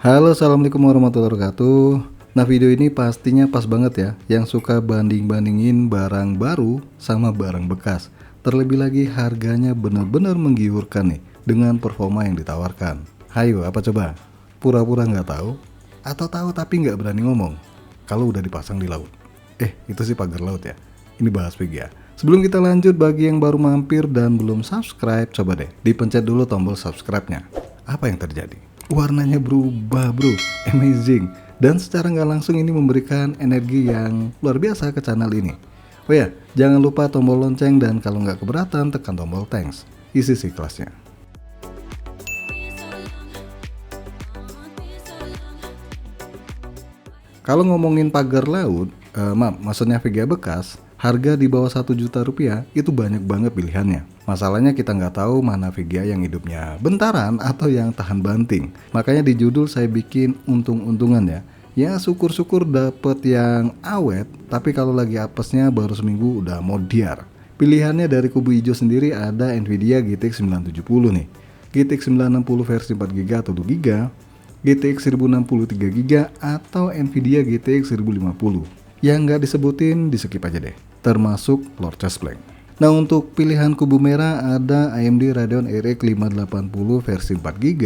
Halo, assalamualaikum warahmatullahi wabarakatuh. Nah, video ini pastinya pas banget ya, yang suka banding-bandingin barang baru sama barang bekas. Terlebih lagi harganya bener-bener menggiurkan nih, dengan performa yang ditawarkan. Hayo, apa coba? Pura-pura nggak tahu? Atau tahu tapi nggak berani ngomong? Kalau udah dipasang di laut. Itu sih pagar laut ya. Ini bahas ya. Sebelum kita lanjut, bagi yang baru mampir dan belum subscribe, coba deh dipencet dulu tombol subscribe-nya. Apa yang terjadi? Warnanya berubah bro, amazing. Dan secara nggak langsung ini memberikan energi yang luar biasa ke channel ini. Oh ya, jangan lupa tombol lonceng dan kalau nggak keberatan tekan tombol thanks. Isi sih kelasnya. Kalau ngomongin pagar laut, maksudnya VGA bekas, harga di bawah 1 juta rupiah itu banyak banget pilihannya. Masalahnya kita nggak tahu mana VGA yang hidupnya bentaran atau yang tahan banting. Makanya di judul saya bikin untung-untungan ya. Ya syukur-syukur dapet yang awet, tapi kalau lagi apesnya baru seminggu udah modiar. Pilihannya dari kubu hijau sendiri ada Nvidia GTX 970 nih. GTX 960 versi 4GB atau 2GB, GTX 1060 3GB atau Nvidia GTX 1050. Yang nggak disebutin di skip aja deh, termasuk Lord Chestplate. Nah, untuk pilihan kubu merah ada AMD Radeon RX 580 versi 4GB.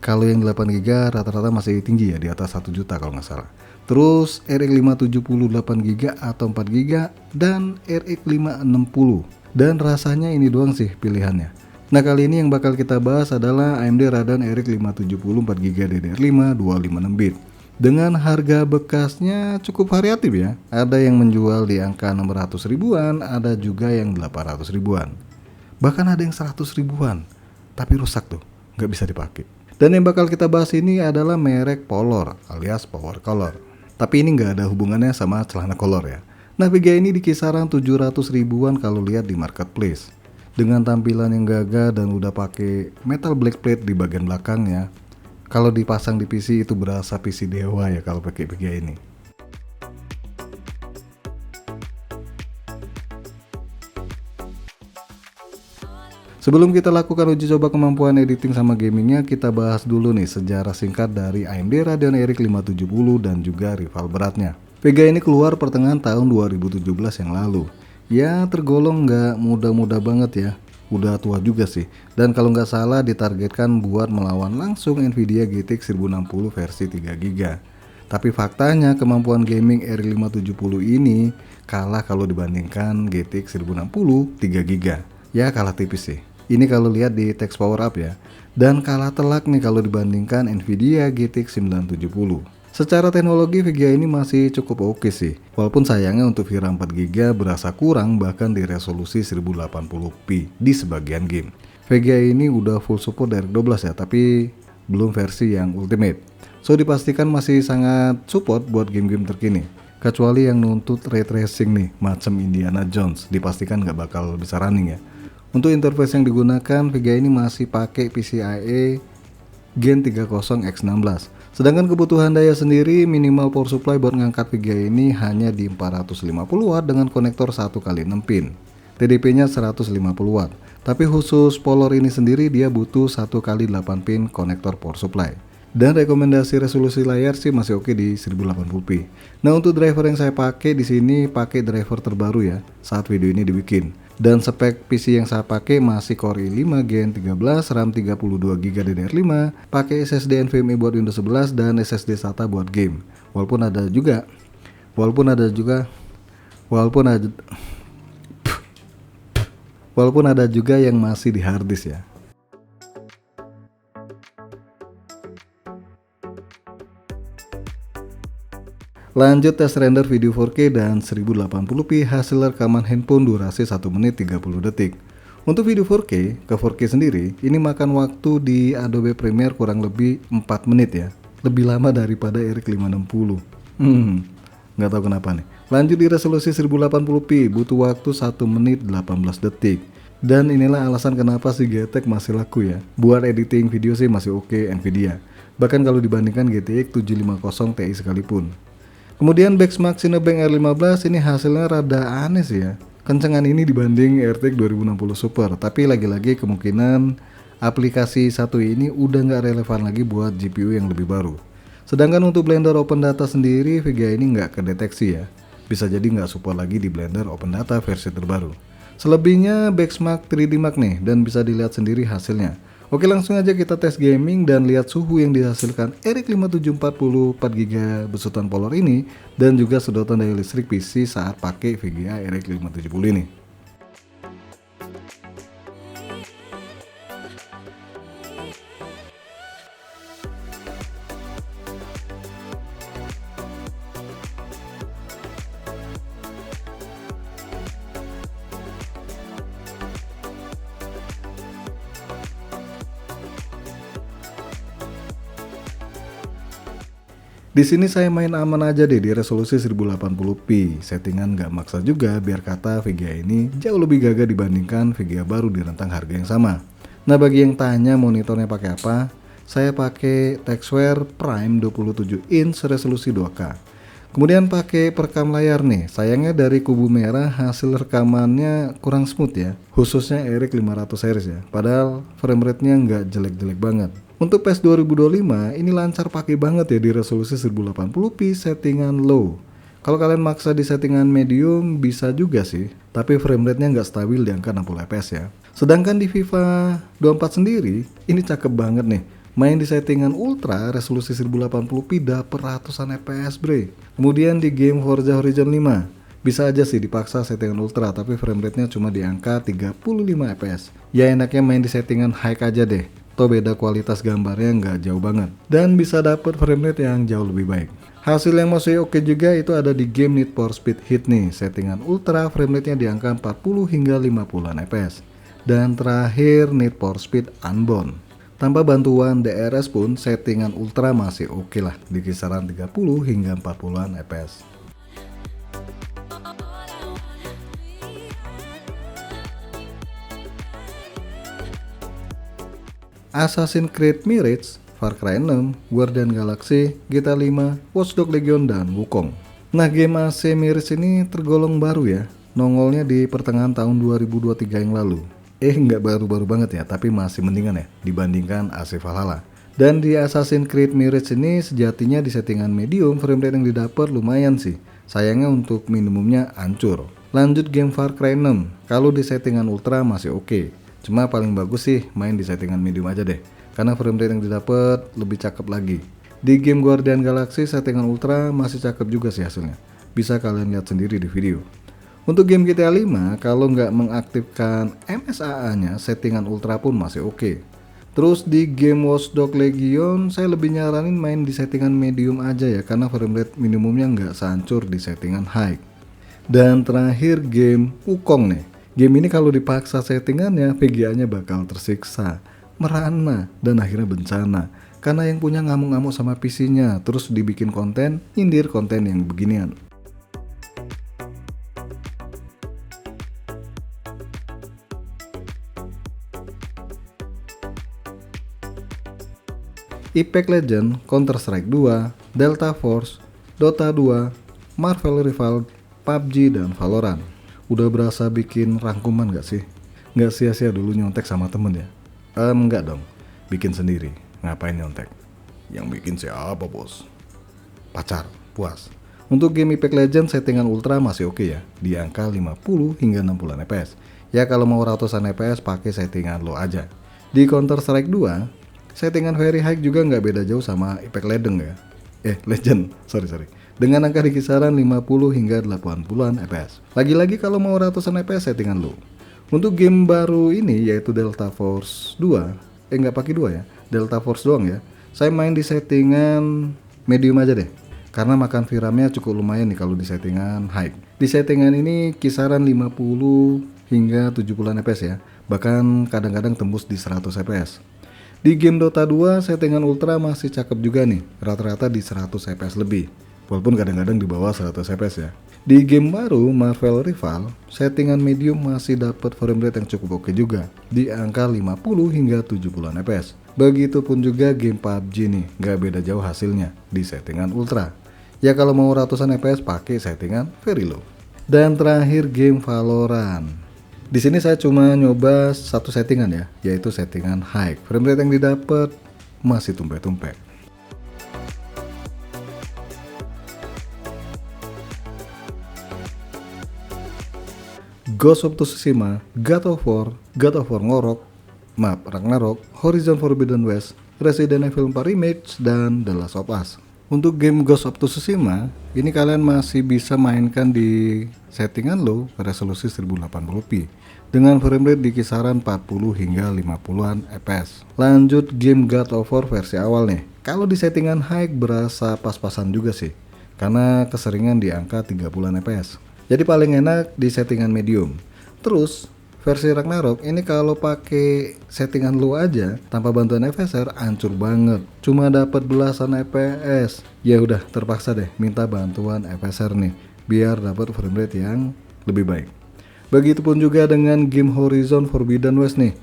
Kalau yang 8GB rata-rata masih tinggi ya, di atas 1 juta kalau nggak salah. Terus RX 570 8GB atau 4GB dan RX 560. Dan rasanya ini doang sih pilihannya. Nah, kali ini yang bakal kita bahas adalah AMD Radeon RX 570 4GB DDR5 256 bit. Dengan harga bekasnya cukup variatif ya. Ada yang menjual di angka 600 ribuan, ada juga yang 800 ribuan. Bahkan ada yang 100 ribuan. Tapi rusak tuh, nggak bisa dipakai. Dan yang bakal kita bahas ini adalah merek Polar alias Power Color. Tapi ini nggak ada hubungannya sama celana kolor ya. Nah, VGA ini di kisaran 700 ribuan kalau lihat di marketplace. Dengan tampilan yang gagah dan udah pakai metal black plate di bagian belakangnya. Kalau dipasang di PC itu berasa PC dewa ya kalau pakai VGA ini. Sebelum kita lakukan uji coba kemampuan editing sama gamingnya, kita bahas dulu nih sejarah singkat dari AMD Radeon RX 570 dan juga rival beratnya. VGA ini keluar pertengahan tahun 2017 yang lalu. Ya tergolong nggak muda-muda banget ya. Udah tua juga sih, dan kalau nggak salah ditargetkan buat melawan langsung Nvidia GTX 1060 versi 3GB. Tapi faktanya kemampuan gaming RX 570 ini kalah kalau dibandingkan GTX 1060 3GB. Ya kalah tipis sih. Ini kalau lihat di text power up ya. Dan kalah telak nih kalau dibandingkan Nvidia GTX 970. Secara teknologi VGA ini masih cukup oke sih. Walaupun sayangnya untuk VRAM 4GB berasa kurang bahkan di resolusi 1080p di sebagian game. VGA ini udah full support DirectX 12 ya, tapi belum versi yang ultimate. So dipastikan masih sangat support buat game-game terkini. Kecuali yang nuntut ray tracing nih, macam Indiana Jones, dipastikan nggak bakal bisa running ya. Untuk interface yang digunakan, VGA ini masih pakai PCIe Gen 30X16. Sedangkan kebutuhan daya sendiri minimal power supply buat ngangkat VGA ini hanya di 450 watt dengan konektor 1x6 pin. TDP-nya 150 watt. Tapi khusus Polar ini sendiri dia butuh 1x8 pin konektor power supply. Dan rekomendasi resolusi layar sih masih oke di 1080p. Nah, untuk driver yang saya pakai di sini pakai driver terbaru ya saat video ini dibikin. Dan spek PC yang saya pakai masih Core i5 Gen 13, RAM 32GB DDR5, pakai SSD NVMe buat Windows 11 dan SSD SATA buat game. Walaupun ada juga yang masih di harddisk ya. Lanjut tes render video 4K dan 1080p hasil rekaman handphone durasi 1 menit 30 detik. Untuk video 4K, ke 4K sendiri, ini makan waktu di Adobe Premiere kurang lebih 4 menit ya. Lebih lama daripada RX 560. Nggak tahu kenapa nih. Lanjut di resolusi 1080p, butuh waktu 1 menit 18 detik. Dan inilah alasan kenapa si GTX masih laku ya. Buat editing video sih masih oke Nvidia. Bahkan kalau dibandingkan GTX 750 Ti sekalipun. Kemudian Benchmark Cinebench R15 ini hasilnya rada aneh sih ya. Kencengan ini dibanding RTX 2060 Super, tapi lagi-lagi kemungkinan aplikasi satu ini udah nggak relevan lagi buat GPU yang lebih baru. Sedangkan untuk Blender Open Data sendiri, VGA ini nggak kedeteksi ya. Bisa jadi nggak support lagi di Blender Open Data versi terbaru. Selebihnya Benchmark 3D Mark nih, dan bisa dilihat sendiri hasilnya. Oke, langsung aja kita tes gaming dan lihat suhu yang dihasilkan RX 5740 4GB besutan Polar ini, dan juga sedotan daya listrik PC saat pakai VGA RX 570 ini. Di sini saya main aman aja deh di resolusi 1080p, settingan nggak maksa juga biar kata VGA ini jauh lebih gagah dibandingkan VGA baru di rentang harga yang sama. Nah, bagi yang tanya monitornya pakai apa, saya pakai Texware Prime 27 inch resolusi 2K. Kemudian pakai perekam layar nih, sayangnya dari kubu merah hasil rekamannya kurang smooth ya, khususnya RX 500 series ya, padahal frame rate-nya nggak jelek-jelek banget. Untuk PES 2025 ini lancar pakai banget ya di resolusi 1080p settingan low. Kalau kalian maksa di settingan medium bisa juga sih, tapi frame rate-nya nggak stabil di angka 60 fps ya. Sedangkan di FIFA 24 sendiri ini cakep banget nih. Main di settingan ultra resolusi 1080p dapet ratusan fps bre. Kemudian di game Forza Horizon 5 bisa aja sih dipaksa settingan ultra tapi frame rate-nya cuma di angka 35 fps. Ya enaknya main di settingan high aja deh. Toh beda kualitas gambarnya nggak jauh banget. Dan bisa dapet frame rate yang jauh lebih baik. Hasil yang masih oke juga itu ada di game Need for Speed Heat nih. Settingan ultra frame rate-nya di angka 40 hingga 50 fps. Dan terakhir Need for Speed Unbound. Tanpa bantuan DRS pun settingan ultra masih oke lah di kisaran 30 hingga 40 fps. Assassin's Creed Mirage, Far Cry 6, Guardian Galaxy, GTA 5, Watch Dogs Legion, dan Wukong. Nah, game AC Mirage ini tergolong baru ya, nongolnya di pertengahan tahun 2023 yang lalu. Nggak baru-baru banget ya, tapi masih mendingan ya dibandingkan AC Valhalla. Dan di Assassin's Creed Mirage ini sejatinya di settingan medium frame rate yang didapat lumayan sih. Sayangnya untuk minimumnya hancur. Lanjut game Far Cry 6, kalau di settingan ultra masih oke. Cuma paling bagus sih main di settingan medium aja deh, karena frame rate yang didapat lebih cakep lagi. Di game Guardian Galaxy settingan ultra masih cakep juga sih hasilnya. Bisa kalian lihat sendiri di video. Untuk game GTA 5 kalau nggak mengaktifkan MSAA-nya settingan ultra pun masih oke. Terus di game Watch Dogs Legion saya lebih nyaranin main di settingan medium aja ya, karena frame rate minimumnya nggak sehancur di settingan high. Dan terakhir game Wukong nih. Game ini kalau dipaksa settingannya, VGA-nya bakal tersiksa, merana, dan akhirnya bencana. Karena yang punya ngamuk-ngamuk sama PC-nya, terus dibikin konten, nyindir konten yang beginian. Apex Legends, Counter-Strike 2, Delta Force, Dota 2, Marvel Rival, PUBG, dan Valorant. Udah berasa bikin rangkuman gak sih? Nggak sia-sia dulu nyontek sama temen ya? Enggak dong, bikin sendiri. Ngapain nyontek? Yang bikin siapa bos? Pacar, puas. Untuk game Apex Legends settingan ultra masih oke ya, di angka 50 hingga 60 fps. Ya kalau mau ratusan fps pakai settingan low aja. Di Counter-Strike 2, settingan very high juga nggak beda jauh sama Apex Legends ya. Legend, sorry. Dengan angka di kisaran 50 hingga 80-an fps. Lagi-lagi kalau mau ratusan fps settingan low. Untuk game baru ini yaitu Delta Force 2, nggak pakai 2 ya, Delta Force doang ya. Saya main di settingan medium aja deh. Karena makan VRAM-nya cukup lumayan nih kalau di settingan high. Di settingan ini kisaran 50 hingga 70-an fps ya. Bahkan kadang-kadang tembus di 100 fps. Di game Dota 2 settingan ultra masih cakep juga nih, rata-rata di 100 fps lebih. Walaupun kadang-kadang di bawah 100 fps ya. Di game baru Marvel Rival, settingan medium masih dapat frame rate yang cukup oke juga, di angka 50 hingga 70-an fps. Begitupun juga game PUBG nih, nggak beda jauh hasilnya di settingan ultra. Ya kalau mau ratusan fps pakai settingan very low. Dan terakhir game Valorant. Di sini saya cuma nyoba satu settingan ya, yaitu settingan high. Frame rate yang didapat masih tumpek-tumpek. Ghost of Tsushima, God of War Ragnarok, Horizon Forbidden West, Resident Evil 4 Remake, dan The Last of Us. Untuk game Ghost of Tsushima, ini kalian masih bisa mainkan di settingan low resolusi 1080p dengan frame rate di kisaran 40 hingga 50-an fps. Lanjut game God of War versi awal nih. Kalau di settingan high berasa pas-pasan juga sih, karena keseringan di angka 30-an fps. Jadi paling enak di settingan medium. Terus versi Ragnarok ini kalau pakai settingan low aja tanpa bantuan FSR hancur banget. Cuma dapat belasan FPS. Ya udah terpaksa deh minta bantuan FSR nih biar dapat frame rate yang lebih baik. Begitupun juga dengan game Horizon Forbidden West nih.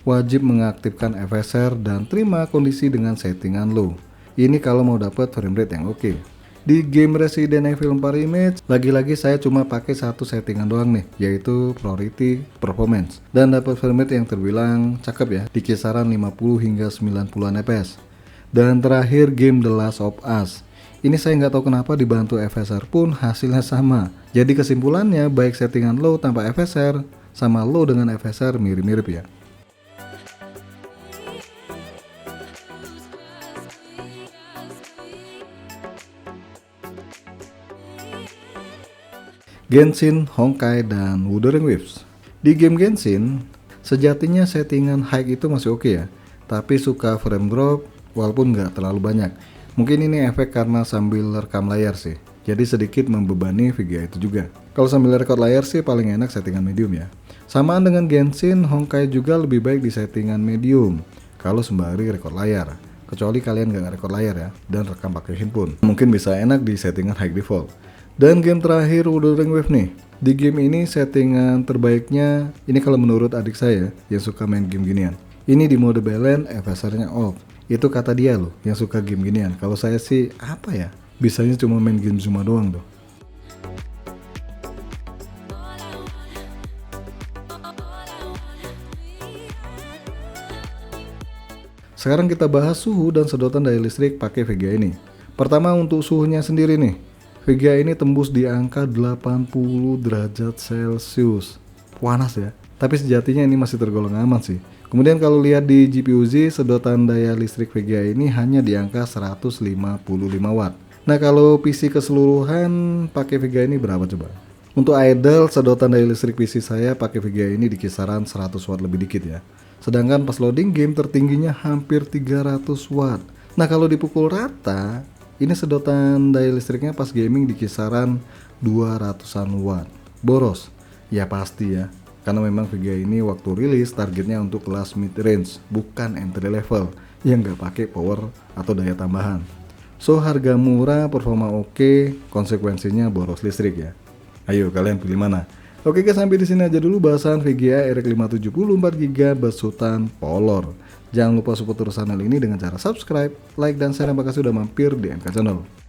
Wajib mengaktifkan FSR dan terima kondisi dengan settingan low. Ini kalau mau dapat frame rate yang oke. Di game Resident Evil 4 Remake, lagi-lagi saya cuma pakai satu settingan doang nih, yaitu Priority Performance, dan dapat frame rate yang terbilang cakep ya, di kisaran 50 hingga 90-an fps. Dan terakhir game The Last of Us. Ini saya nggak tahu kenapa dibantu FSR pun hasilnya sama. Jadi kesimpulannya baik settingan low tanpa FSR sama low dengan FSR mirip-mirip ya. Genshin, Honkai, dan Wuthering Waves. Di game Genshin, sejatinya settingan high itu masih oke ya, tapi suka frame drop walaupun nggak terlalu banyak. Mungkin ini efek karena sambil rekam layar sih, jadi sedikit membebani VGA itu juga. Kalau sambil rekod layar sih paling enak settingan medium ya. Samaan dengan Genshin, Honkai juga lebih baik di settingan medium kalau sembari rekod layar. Kecuali kalian nggak rekod layar ya, dan rekam pakai handphone. Mungkin bisa enak di settingan high default. Dan game terakhir Wuthering Waves nih. Di game ini settingan terbaiknya, ini kalau menurut adik saya yang suka main game ginian. Ini di mode balance, FSR-nya off. Itu kata dia loh yang suka game ginian. Kalau saya sih apa ya? Bisanya cuma main game Zuma doang tuh. Sekarang kita bahas suhu dan sedotan daya listrik pakai VGA ini. Pertama untuk suhunya sendiri nih. VGA ini tembus di angka 80 derajat Celcius. Panas ya, tapi sejatinya ini masih tergolong aman sih. Kemudian kalau lihat di GPU-Z, sedotan daya listrik VGA ini hanya di angka 155 watt. Nah kalau PC keseluruhan pakai VGA ini berapa coba? Untuk idle, sedotan daya listrik PC saya pakai VGA ini di kisaran 100 watt lebih dikit ya. Sedangkan pas loading game tertingginya hampir 300 watt. Nah kalau dipukul rata, ini sedotan daya listriknya pas gaming di kisaran 200-an watt. Boros? Ya pasti ya, karena memang VGA ini waktu rilis targetnya untuk kelas mid range, bukan entry level yang nggak pakai power atau daya tambahan. So harga murah, performa oke, konsekuensinya boros listrik ya. Ayo kalian pilih mana? Oke guys, sampai di sini aja dulu bahasan VGA RX 570 4GB besutan Polor. Jangan lupa support terus channel ini dengan cara subscribe, like, dan share. Terima kasih sudah mampir di MK Channel.